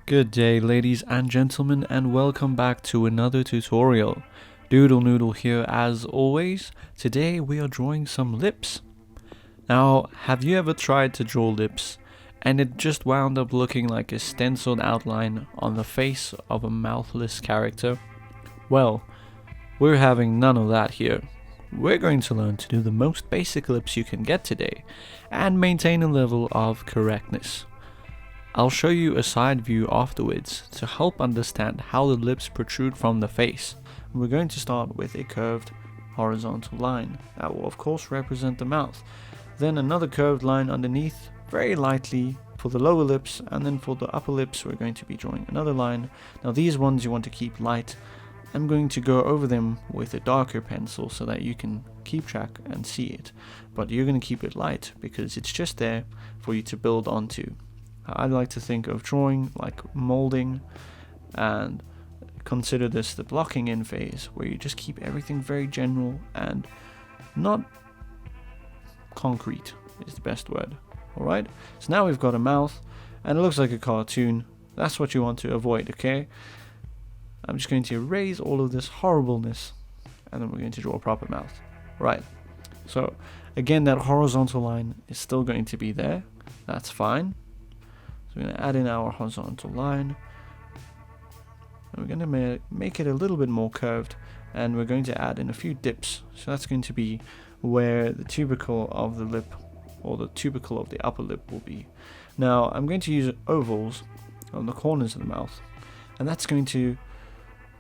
Good day, ladies and gentlemen, and welcome back to another tutorial. DoodleNoodle here as always. Today we are drawing some lips. Now, have you ever tried to draw lips and it just wound up looking like a stenciled outline on the face of a mouthless character? Well, we're having none of that here. We're going to learn to do the most basic lips you can get today and maintain a level of correctness. I'll show you a side view afterwards to help understand how the lips protrude from the face. We're going to start with a curved horizontal line that will of course represent the mouth. Then another curved line underneath very lightly for the lower lips, and then for the upper lips we're going to be drawing another line. Now these ones you want to keep light. I'm going to go over them with a darker pencil so that you can keep track and see it, but you're going to keep it light because it's just there for you to build onto. I like to think of drawing like molding, and consider this the blocking in phase, where you just keep everything very general and not concrete is the best word. Alright, so now we've got a mouth and it looks like a cartoon. That's what you want to avoid, okay? I'm just going to erase all of this horribleness and then we're going to draw a proper mouth. Right, so again that horizontal line is still going to be there. That's fine. So we're going to add in our horizontal line, and we're going to make it a little bit more curved, and we're going to add in a few dips. So that's going to be where the tubercle of the lip, or the tubercle of the upper lip, will be. Now I'm going to use ovals on the corners of the mouth, and that's going to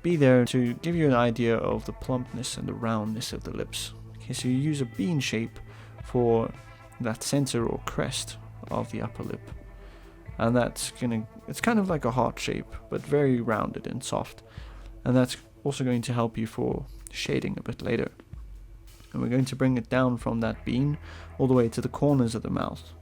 be there to give you an idea of the plumpness and the roundness of the lips. Okay, so you use a bean shape for that center or crest of the upper lip. And it's kind of like a heart shape, but very rounded and soft. And that's also going to help you for shading a bit later. And we're going to bring it down from that bean all the way to the corners of the mouth.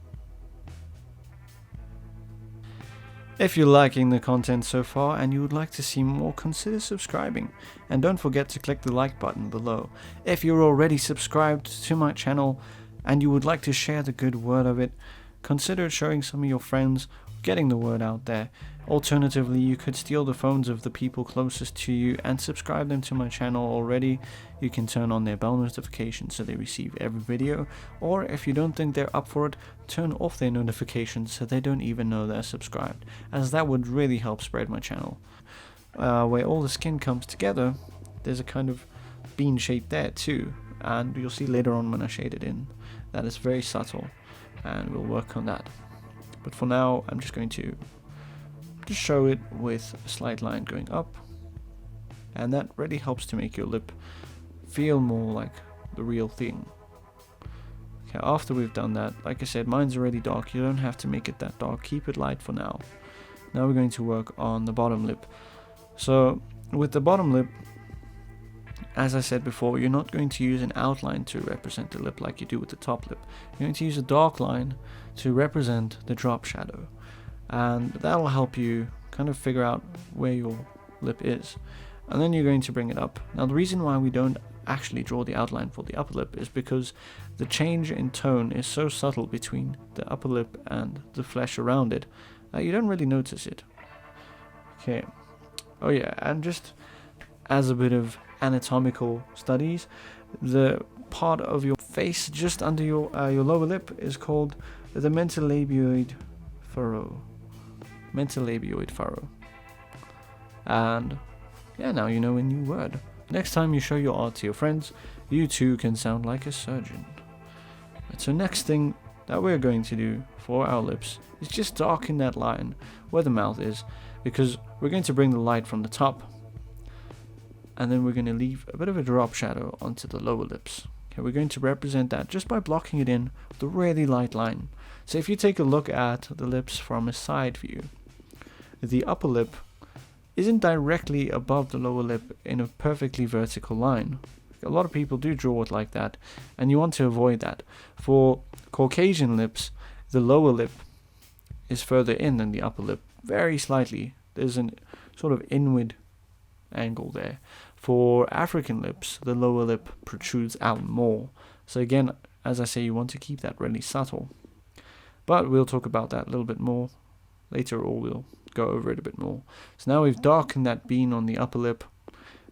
If you're liking the content so far and you would like to see more, consider subscribing. And don't forget to click the like button below. If you're already subscribed to my channel and you would like to share the good word of it, consider showing some of your friends, getting the word out there. Alternatively, you could steal the phones of the people closest to you and subscribe them to my channel already. You can turn on their bell notifications so they receive every video, or if you don't think they're up for it, turn off their notifications so they don't even know they're subscribed, as that would really help spread my channel. Where all the skin comes together, there's a kind of bean shape there too, and you'll see later on when I shade it in that is very subtle, and we'll work on that. But for now I'm just going to show it with a slight line going up, and that really helps to make your lip feel more like the real thing. Okay, after we've done that, like I said, mine's already dark. You don't have to make it that dark, keep it light for now. Now we're going to work on the bottom lip. So with the bottom lip, as I said before, you're not going to use an outline to represent the lip like you do with the top lip. You're going to use a dark line to represent the drop shadow, and that will help you kind of figure out where your lip is. And then you're going to bring it up. Now the reason why we don't actually draw the outline for the upper lip is because the change in tone is so subtle between the upper lip and the flesh around it that you don't really notice it. Okay. Oh yeah, and just as a bit of anatomical studies, the part of your face just under your lower lip is called the mentalabioid furrow. Mentalabioid furrow. And yeah, now you know a new word. Next time you show your art to your friends, you too can sound like a surgeon. Right, so next thing that we're going to do for our lips is just darken that line where the mouth is, because we're going to bring the light from the top, and then we're going to leave a bit of a drop shadow onto the lower lips. Okay, we're going to represent that just by blocking it in with a really light line. So if you take a look at the lips from a side view, the upper lip isn't directly above the lower lip in a perfectly vertical line. A lot of people do draw it like that, and you want to avoid that. For Caucasian lips, the lower lip is further in than the upper lip, very slightly. There's a sort of inward angle there. For African lips, the lower lip protrudes out more. So again, as I say, you want to keep that really subtle. But we'll talk about that a little bit more later we'll go over it a bit more. So now we've darkened that bean on the upper lip,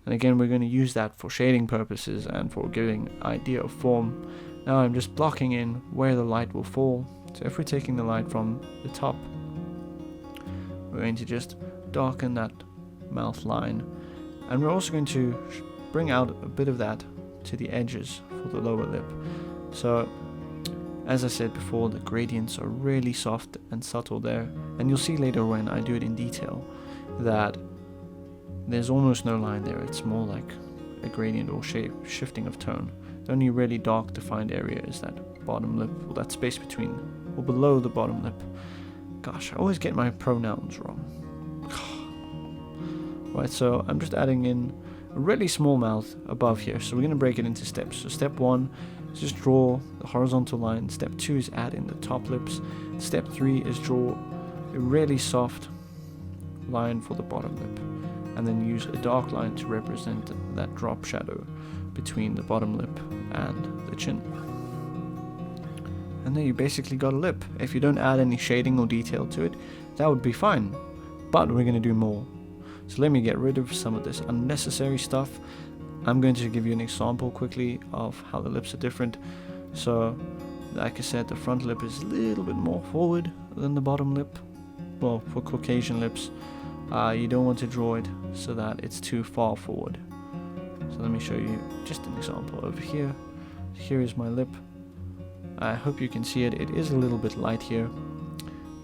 and again we're going to use that for shading purposes and for giving idea of form. Now I'm just blocking in where the light will fall. So if we're taking the light from the top, we're going to just darken that mouth line, and we're also going to bring out a bit of that to the edges for the lower lip. So as I said before, the gradients are really soft and subtle there, and you'll see later when I do it in detail that there's almost no line there. It's more like a gradient or shifting of tone. The only really dark defined area is that bottom lip, or that space between or below the bottom lip. Gosh, I always get my pronouns wrong. Right, so I'm just adding in a really small mouth above here. So we're going to break it into steps. So step 1 is just draw the horizontal line. Step 2 is add in the top lips. Step 3 is draw a really soft line for the bottom lip, and then use a dark line to represent that drop shadow between the bottom lip and the chin. And then you basically got a lip. If you don't add any shading or detail to it, that would be fine, but we're going to do more. So let me get rid of some of this unnecessary stuff. I'm going to give you an example quickly of how the lips are different. So like I said, the front lip is a little bit more forward than the bottom lip. Well, for Caucasian lips, you don't want to draw it so that it's too far forward. So let me show you just an example over here. Here is my lip. I hope you can see it. It is a little bit light here,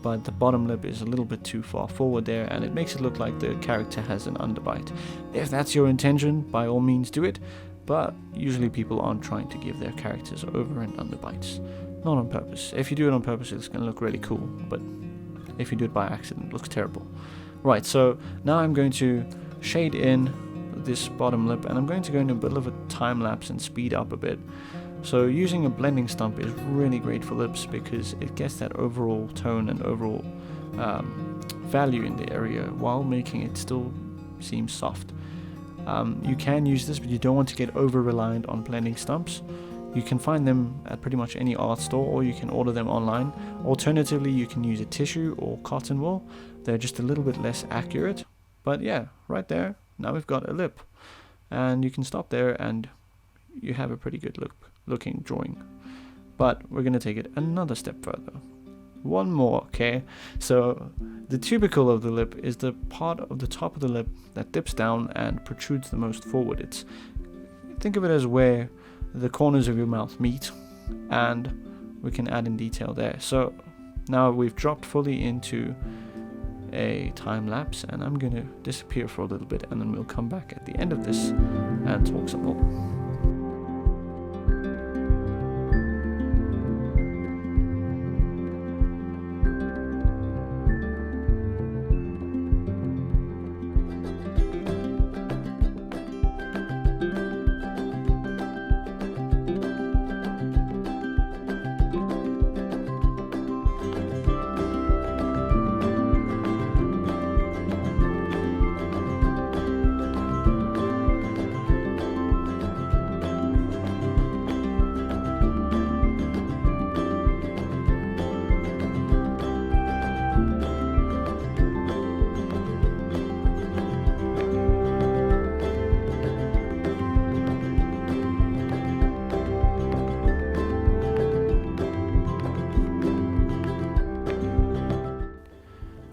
but the bottom lip is a little bit too far forward there, and it makes it look like the character has an underbite. If that's your intention, by all means do it, but usually people aren't trying to give their characters over and underbites. Not on purpose. If you do it on purpose, it's going to look really cool, but if you do it by accident, it looks terrible. Right, so now I'm going to shade in this bottom lip, and I'm going to go into a bit of a time lapse and speed up a bit. So using a blending stump is really great for lips because it gets that overall tone and overall value in the area while making it still seem soft. You can use this, but you don't want to get over reliant on blending stumps. You can find them at pretty much any art store, or you can order them online. Alternatively, you can use a tissue or cotton wool. They're just a little bit less accurate, but yeah, right there, now we've got a lip, and you can stop there and you have a pretty good looking drawing. But we're going to take it another step further. One more, okay? So the tubercle of the lip is the part of the top of the lip that dips down and protrudes the most forward. Think of it as where the corners of your mouth meet, and we can add in detail there. So now we've dropped fully into a time lapse, and I'm going to disappear for a little bit, and then we'll come back at the end of this and talk some more.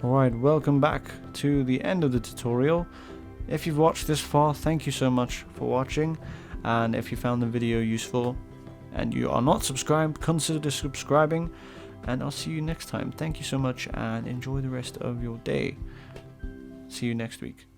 Alright, welcome back to the end of the tutorial. If you've watched this far, thank you so much for watching, and if you found the video useful and you are not subscribed, consider subscribing, and I'll see you next time. Thank you so much and enjoy the rest of your day. See you next week.